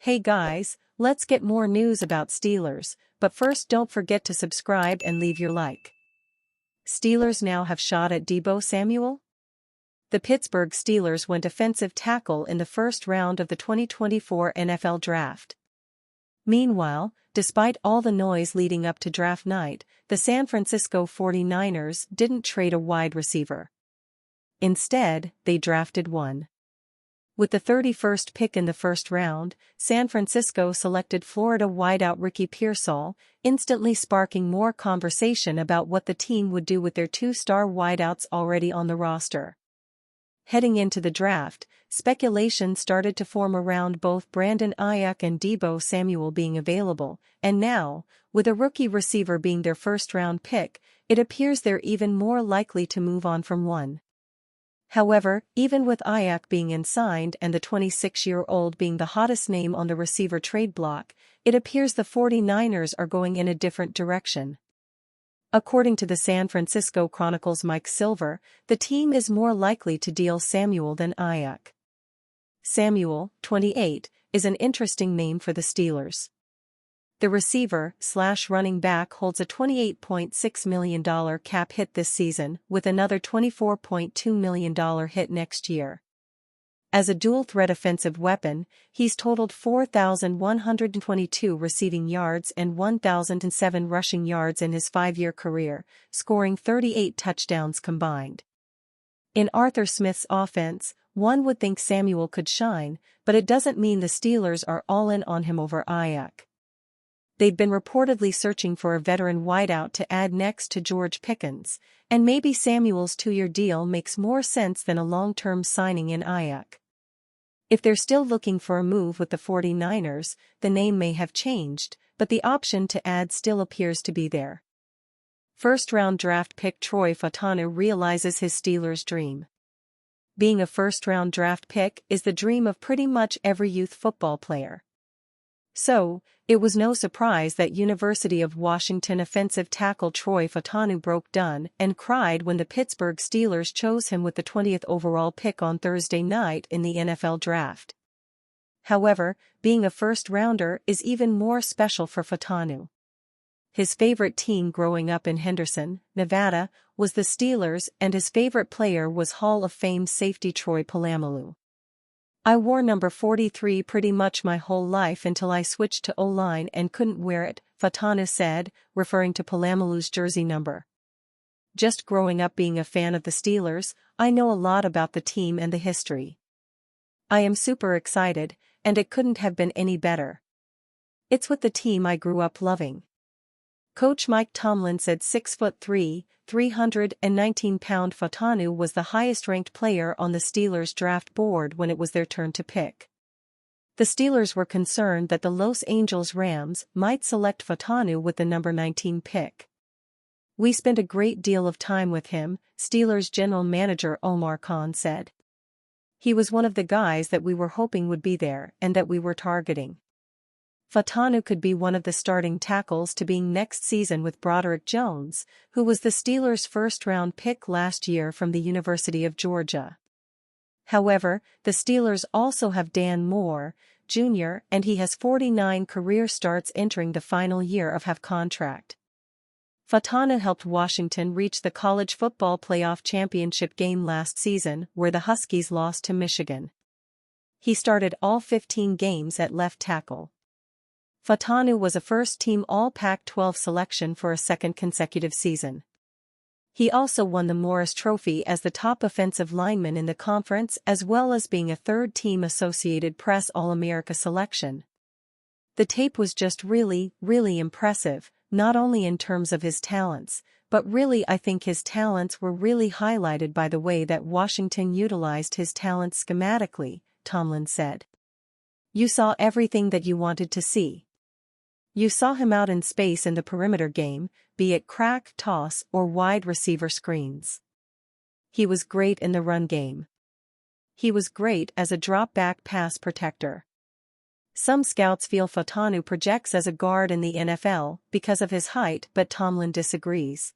Hey guys, let's get more news about Steelers, but first don't forget to subscribe and leave your like. Steelers now have shot at Deebo Samuel? The Pittsburgh Steelers went offensive tackle in the first round of the 2024 NFL Draft. Meanwhile, despite all the noise leading up to draft night, the San Francisco 49ers didn't trade a wide receiver. Instead, they drafted one. With the 31st pick in the first round, San Francisco selected Florida wideout Ricky Pearsall, instantly sparking more conversation about what the team would do with their two-star wideouts already on the roster. Heading into the draft, speculation started to form around both Brandon Aiyuk and Deebo Samuel being available, and now, with a rookie receiver being their first-round pick, it appears they're even more likely to move on from one. However, even with Aiyuk being unsigned and the 26-year-old being the hottest name on the receiver trade block, it appears the 49ers are going in a different direction. According to the San Francisco Chronicle's Mike Silver, the team is more likely to deal Samuel than Aiyuk. Samuel, 28, is an interesting name for the Steelers. The receiver/running back holds a $28.6 million cap hit this season, with another $24.2 million hit next year. As a dual-threat offensive weapon, he's totaled 4,122 receiving yards and 1,007 rushing yards in his 5-year career, scoring 38 touchdowns combined. In Arthur Smith's offense, one would think Samuel could shine, but it doesn't mean the Steelers are all in on him over Aiyuk. They'd been reportedly searching for a veteran wideout to add next to George Pickens, and maybe Samuel's 2-year deal makes more sense than a long-term signing in Aiyuk. If they're still looking for a move with the 49ers, the name may have changed, but the option to add still appears to be there. First-round draft pick Troy Fautanu realizes his Steelers' dream. Being a first-round draft pick is the dream of pretty much every youth football player. So, it was no surprise that University of Washington offensive tackle Troy Fautanu broke down and cried when the Pittsburgh Steelers chose him with the 20th overall pick on Thursday night in the NFL Draft. However, being a first-rounder is even more special for Fautanu. His favorite team growing up in Henderson, Nevada, was the Steelers, and his favorite player was Hall of Fame safety Troy Polamalu. "I wore number 43 pretty much my whole life until I switched to O-line and couldn't wear it," Fautanu said, referring to Polamalu's jersey number. "Just growing up being a fan of the Steelers, I know a lot about the team and the history. I am super excited, and it couldn't have been any better. It's with the team I grew up loving." Coach Mike Tomlin said 6'3", 319-pound Fautanu was the highest-ranked player on the Steelers' draft board when it was their turn to pick. The Steelers were concerned that the Los Angeles Rams might select Fautanu with the number 19 pick. "We spent a great deal of time with him," Steelers general manager Omar Khan said. "He was one of the guys that we were hoping would be there and that we were targeting. Fautanu could be one of the starting tackles to being next season with Broderick Jones, who was the Steelers' first-round pick last year from the University of Georgia. However, the Steelers also have Dan Moore, Jr., and he has 49 career starts entering the final year of his contract. Fautanu helped Washington reach the college football playoff championship game last season, where the Huskies lost to Michigan. He started all 15 games at left tackle. Fautanu was a first-team All-Pac-12 selection for a second consecutive season. He also won the Morris Trophy as the top offensive lineman in the conference, as well as being a third-team Associated Press All-America selection. The tape was just really impressive, not only in terms of his talents, but really I think his talents were really highlighted by the way that Washington utilized his talents schematically," Tomlin said. "You saw everything that you wanted to see. You saw him out in space in the perimeter game, be it crack, toss, or wide receiver screens. He was great in the run game. He was great as a drop-back pass protector. Some scouts feel Fautanu projects as a guard in the NFL because of his height, but Tomlin disagrees.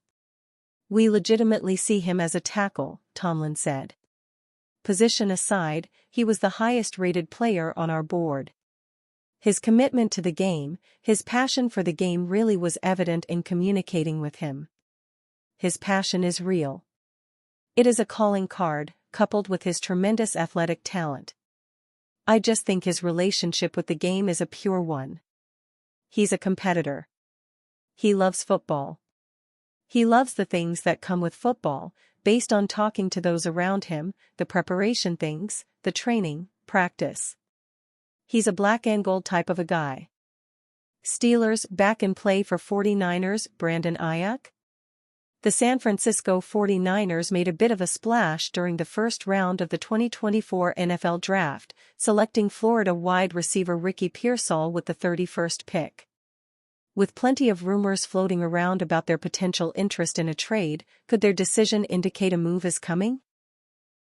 We legitimately see him as a tackle," Tomlin said. Position aside, he was the highest-rated player on our board. His commitment to the game, his passion for the game really was evident in communicating with him. His passion is real. It is a calling card, coupled with his tremendous athletic talent. I just think his relationship with the game is a pure one. He's a competitor. He loves football. He loves the things that come with football, based on talking to those around him, the preparation things, the training, practice. He's a black and gold type of a guy. Steelers back in play for 49ers Brandon Aiyuk? The San Francisco 49ers made a bit of a splash during the first round of the 2024 NFL Draft, selecting Florida wide receiver Ricky Pearsall with the 31st pick. With plenty of rumors floating around about their potential interest in a trade, could their decision indicate a move is coming?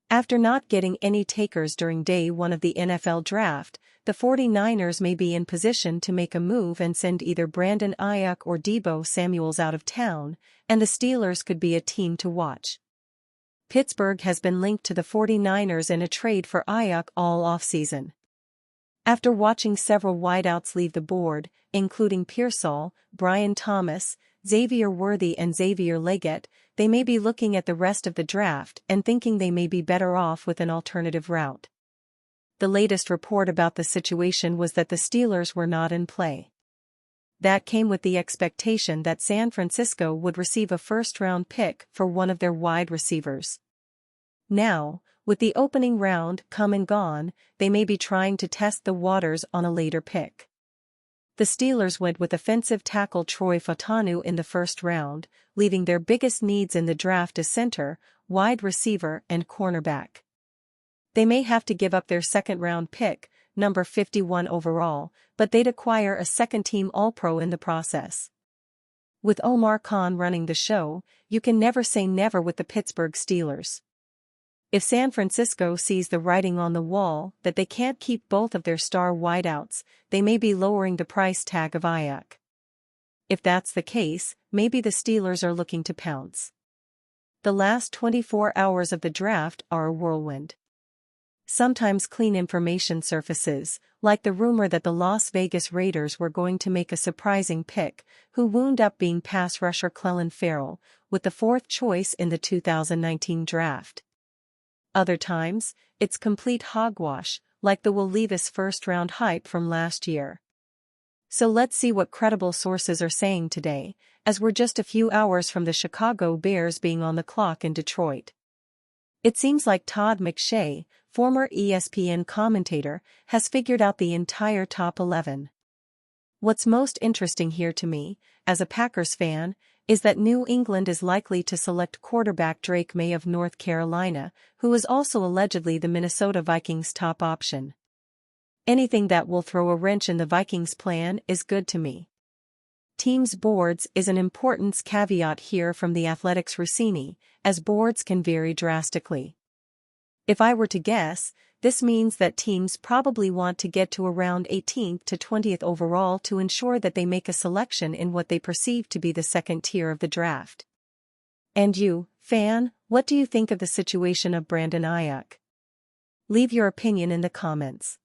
After not getting any takers during day one of the NFL Draft, the 49ers may be in position to make a move and send either Brandon Aiyuk or Deebo Samuels out of town, and the Steelers could be a team to watch. Pittsburgh has been linked to the 49ers in a trade for Aiyuk all offseason. After watching several wideouts leave the board, including Pearsall, Brian Thomas, Xavier Worthy and Xavier Legette, they may be looking at the rest of the draft and thinking they may be better off with an alternative route. The latest report about the situation was that the Steelers were not in play. That came with the expectation that San Francisco would receive a first-round pick for one of their wide receivers. Now, with the opening round come and gone, they may be trying to test the waters on a later pick. The Steelers went with offensive tackle Troy Fautanu in the first round, leaving their biggest needs in the draft as center, wide receiver and cornerback. They may have to give up their second-round pick, number 51 overall, but they'd acquire a second-team All-Pro in the process. With Omar Khan running the show, you can never say never with the Pittsburgh Steelers. If San Francisco sees the writing on the wall that they can't keep both of their star wideouts, they may be lowering the price tag of Aiyuk. If that's the case, maybe the Steelers are looking to pounce. The last 24 hours of the draft are a whirlwind. Sometimes clean information surfaces, like the rumor that the Las Vegas Raiders were going to make a surprising pick, who wound up being pass rusher Clelin Ferrell, with the fourth choice in the 2019 draft. Other times, it's complete hogwash, like the Will Levis first-round hype from last year. So let's see what credible sources are saying today, as we're just a few hours from the Chicago Bears being on the clock in Detroit. It seems like Todd McShay, former ESPN commentator, has figured out the entire top 11. What's most interesting here to me, as a Packers fan, is that New England is likely to select quarterback Drake May of North Carolina, who is also allegedly the Minnesota Vikings' top option. Anything that will throw a wrench in the Vikings' plan is good to me. Teams' boards is an important caveat here from the Athletics' Rossini, as boards can vary drastically. If I were to guess, this means that teams probably want to get to around 18th to 20th overall to ensure that they make a selection in what they perceive to be the second tier of the draft. And you, fan, what do you think of the situation of Brandon Aiyuk? Leave your opinion in the comments.